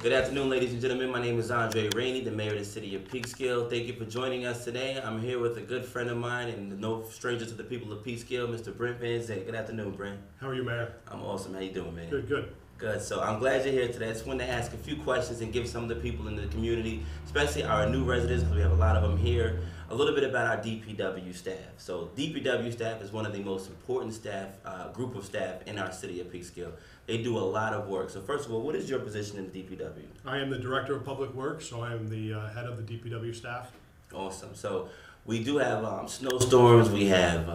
Good afternoon, ladies and gentlemen. My name is Andre Rainey, the mayor of the city of Peekskill. Thank you for joining us today. I'm here with a good friend of mine and no stranger to the people of Peekskill, Mr. Brent Van Zandt. Good afternoon, Brent. How are you, Mayor? I'm awesome. How you doing, man? Good, good. Good. So I'm glad you're here today. I just wanted to ask a few questions and give some of the people in the community, especially our new residents, because we have a lot of them here, a little bit about our DPW staff. So DPW staff is one of the most important staff, group of staff in our city of Peekskill. They do a lot of work. So first of all, what is your position in the DPW? I am the Director of Public Works, so I am the head of the DPW staff. Awesome. So we do have snowstorms, we have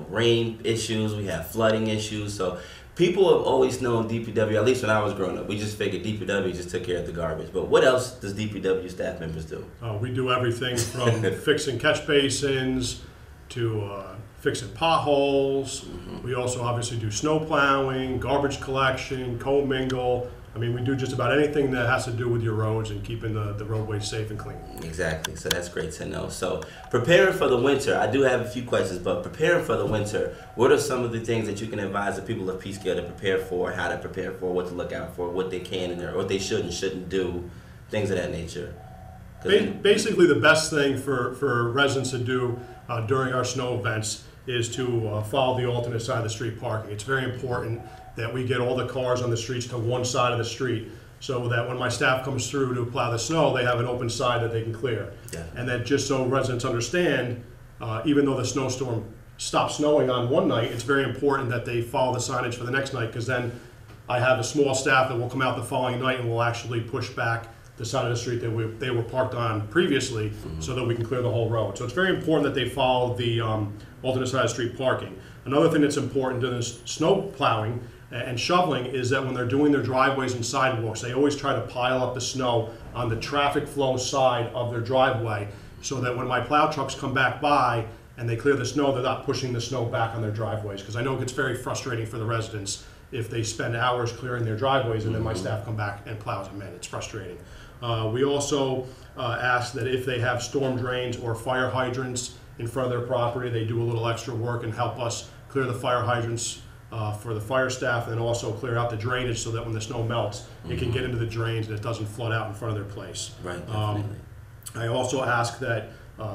rain issues, we have flooding issues. So people have always known DPW, at least when I was growing up, we just figured DPW just took care of the garbage. But what else does DPW staff members do? We do everything from fixing catch basins to fixing potholes. We also obviously do snow plowing, garbage collection, co-mingle. I mean, we do just about anything that has to do with your roads and keeping the roadways safe and clean. Exactly. So that's great to know. So preparing for the winter, I do have a few questions, but preparing for the winter, what are some of the things that you can advise the people of Peekskill to prepare for, how to prepare for, what to look out for, what they can and what they should and shouldn't do, things of that nature? Basically, the best thing for residents to do during our snow events is to follow the alternate side of the street parking. It's very important that we get all the cars on the streets to one side of the street so that when my staff comes through to plow the snow, they have an open side that they can clear. Yeah. And that just so residents understand, even though the snowstorm stops snowing on one night, it's very important that they follow the signage for the next night, because then I have a small staff that will come out the following night and will actually push back the side of the street that they were parked on previously, so that we can clear the whole road. So it's very important that they follow the alternate side of street parking. Another thing that's important during snow plowing and shoveling is that when they're doing their driveways and sidewalks, they always try to pile up the snow on the traffic flow side of their driveway, so that when my plow trucks come back by and they clear the snow, they're not pushing the snow back on their driveways, because I know it gets very frustrating for the residents if they spend hours clearing their driveways and then my staff come back and plows them in. It's frustrating. We also ask that if they have storm drains or fire hydrants in front of their property, they do a little extra work and help us clear the fire hydrants for the fire staff, and also clear out the drainage so that when the snow melts, it can get into the drains and it doesn't flood out in front of their place. Right, definitely. I also ask that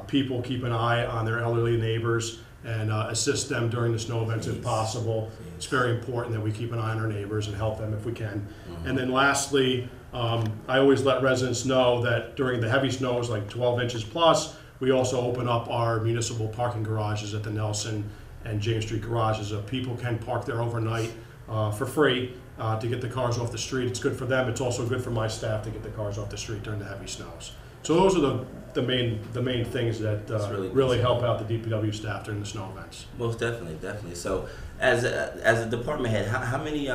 people keep an eye on their elderly neighbors and assist them during the snow events if possible. It's very important that we keep an eye on our neighbors and help them if we can. And then lastly, I always let residents know that during the heavy snows, like 12 inches plus, we also open up our municipal parking garages at the Nelson and James Street garages. People can park there overnight for free to get the cars off the street. It's good for them. It's also good for my staff to get the cars off the street during the heavy snows. So those are the main things that really help out the DPW staff during the snow events. Most definitely, definitely. So as a department head, how many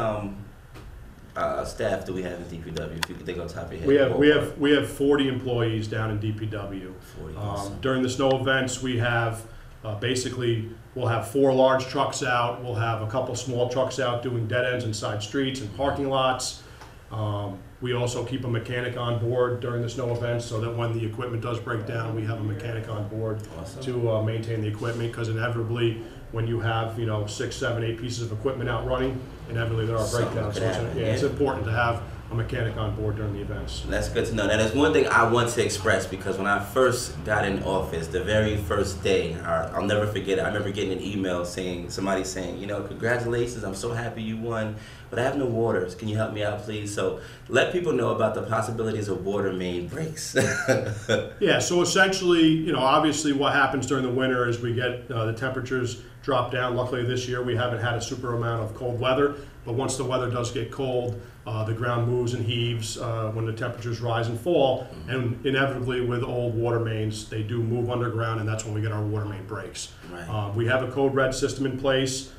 staff do we have in DPW? If you could think on top of your head. We have 40 employees down in DPW. 40, awesome. During the snow events, we have basically we'll have 4 large trucks out. We'll have a couple small trucks out doing dead ends and side streets and parking lots. We also keep a mechanic on board during the snow events, so that when the equipment does break down, we have a mechanic on board to maintain the equipment, because inevitably when you have 6, 7, 8 pieces of equipment out running, inevitably there are breakdowns. So it's important to have a mechanic on board during the events. That's good to know. Now, there's one thing I want to express, because when I first got in office, the very first day, I'll never forget it. I remember getting an email somebody saying, congratulations, I'm so happy you won, but I have no waters. Can you help me out, please? So let people know about the possibilities of water main breaks. Yeah, so essentially, obviously what happens during the winter is we get the temperatures drop down. Luckily this year we haven't had a super amount of cold weather, but once the weather does get cold, the ground moves and heaves when the temperatures rise and fall, and inevitably with old water mains, they do move underground, and that's when we get our water main breaks. Right. We have a code red system in place.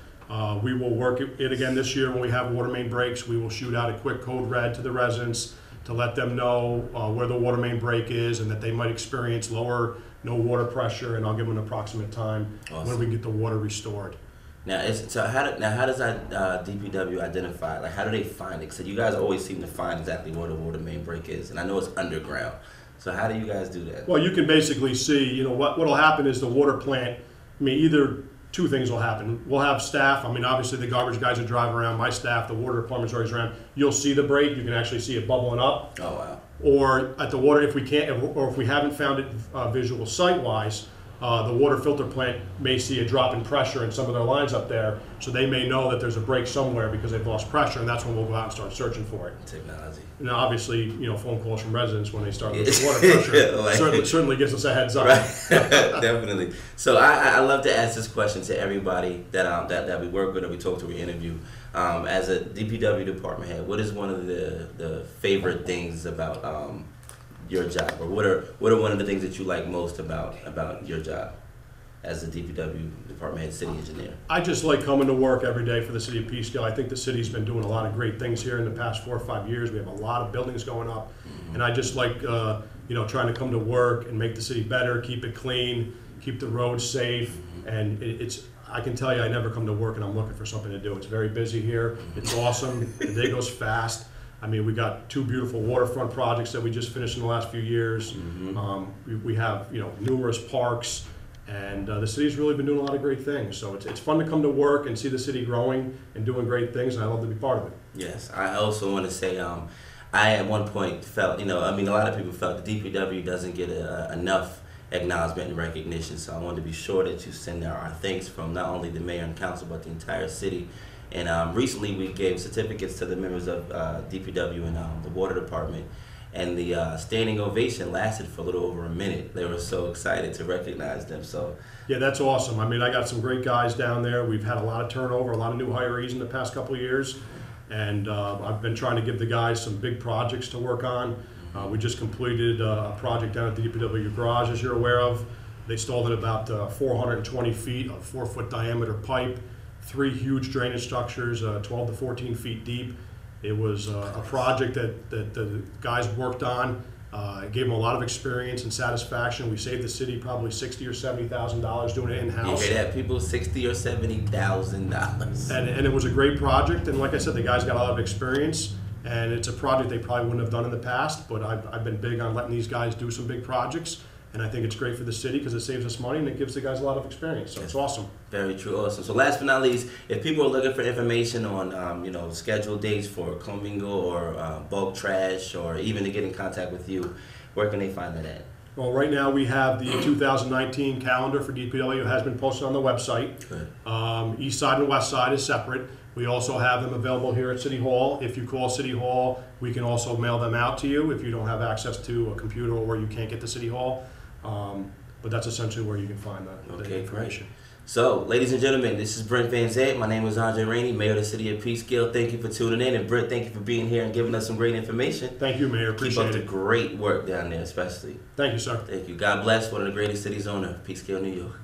We will work it again this year when we have water main breaks. We will shoot out a quick code red to the residents to let them know where the water main break is and that they might experience no water pressure, and I'll give them an approximate time when we get the water restored. Now, how does that DPW identify? Like, how do they find it? Because you guys always seem to find exactly where the water main break is, and I know it's underground. So how do you guys do that? Well, you can basically see, what will happen is the water plant, either two things will happen. We'll have staff. I mean, obviously the garbage guys that drive around, my staff, the water department's always around. You'll see the break. You can actually see it bubbling up. Oh, wow. Or at the water, if we can't, or if we haven't found it visual site-wise, the water filter plant may see a drop in pressure in some of their lines up there, so they may know that there's a break somewhere because they've lost pressure, and that's when we'll go out and start searching for it. Technology. And obviously, you know, phone calls from residents when they start losing water pressure certainly gives us a heads up. Right. Definitely. So I love to ask this question to everybody that we work with or we talk to, we interview. As a DPW department head, what is one of the favorite things about your job, or what are one of the things that you like most about your job as a DPW department head, city engineer? I just like coming to work every day for the city of Peekskill. I think the city's been doing a lot of great things here in the past 4 or 5 years. We have a lot of buildings going up, and I just like you know, trying to come to work and make the city better, keep it clean, keep the roads safe, and I can tell you, I never come to work and I'm looking for something to do. It's very busy here. It's awesome. The day goes fast. I mean, we got 2 beautiful waterfront projects that we just finished in the last few years. We have, you know, numerous parks, and the city's really been doing a lot of great things. So it's fun to come to work and see the city growing and doing great things, and I love to be part of it. Yes, I also want to say, I at one point felt, you know, I mean, a lot of people felt the DPW doesn't get enough acknowledgement and recognition, so I wanted to be sure that you send our thanks from not only the mayor and council but the entire city. And recently we gave certificates to the members of DPW and the water department, and the standing ovation lasted for a little over a minute. They were so excited to recognize them. So yeah, that's awesome. I mean, I got some great guys down there. We've had a lot of turnover, a lot of new hirees in the past couple of years, and I've been trying to give the guys some big projects to work on. We just completed a project down at the DPW garage, as you're aware of. They installed about 420 feet of 4-foot diameter pipe, 3 huge drainage structures, 12 to 14 feet deep. It was a project that the guys worked on. It gave them a lot of experience and satisfaction. We saved the city probably $60,000 or $70,000 doing it in-house. You hear that, people? $60,000 or $70,000. And it was a great project. And like I said, the guys got a lot of experience. And it's a project they probably wouldn't have done in the past, but I've been big on letting these guys do some big projects, and I think it's great for the city because it saves us money and it gives the guys a lot of experience, so it's awesome. Very true, awesome. So last but not least, if people are looking for information on you know, scheduled dates for commingle or bulk trash, or even to get in contact with you, where can they find that at? Well, right now we have the 2019 calendar for DPW has been posted on the website. Good. East side and west side is separate. We also have them available here at City Hall. If you call City Hall, we can also mail them out to you if you don't have access to a computer or you can't get to City Hall. But that's essentially where you can find the information. Great. So, ladies and gentlemen, this is Brent Van Zandt. My name is Andre Rainey, Mayor of the City of Peekskill. Thank you for tuning in. And Brent, thank you for being here and giving us some great information. Thank you, Mayor. Appreciate it. Keep up the great work down there, especially. Thank you, sir. Thank you. God bless one of the greatest cities on earth, Peekskill, New York.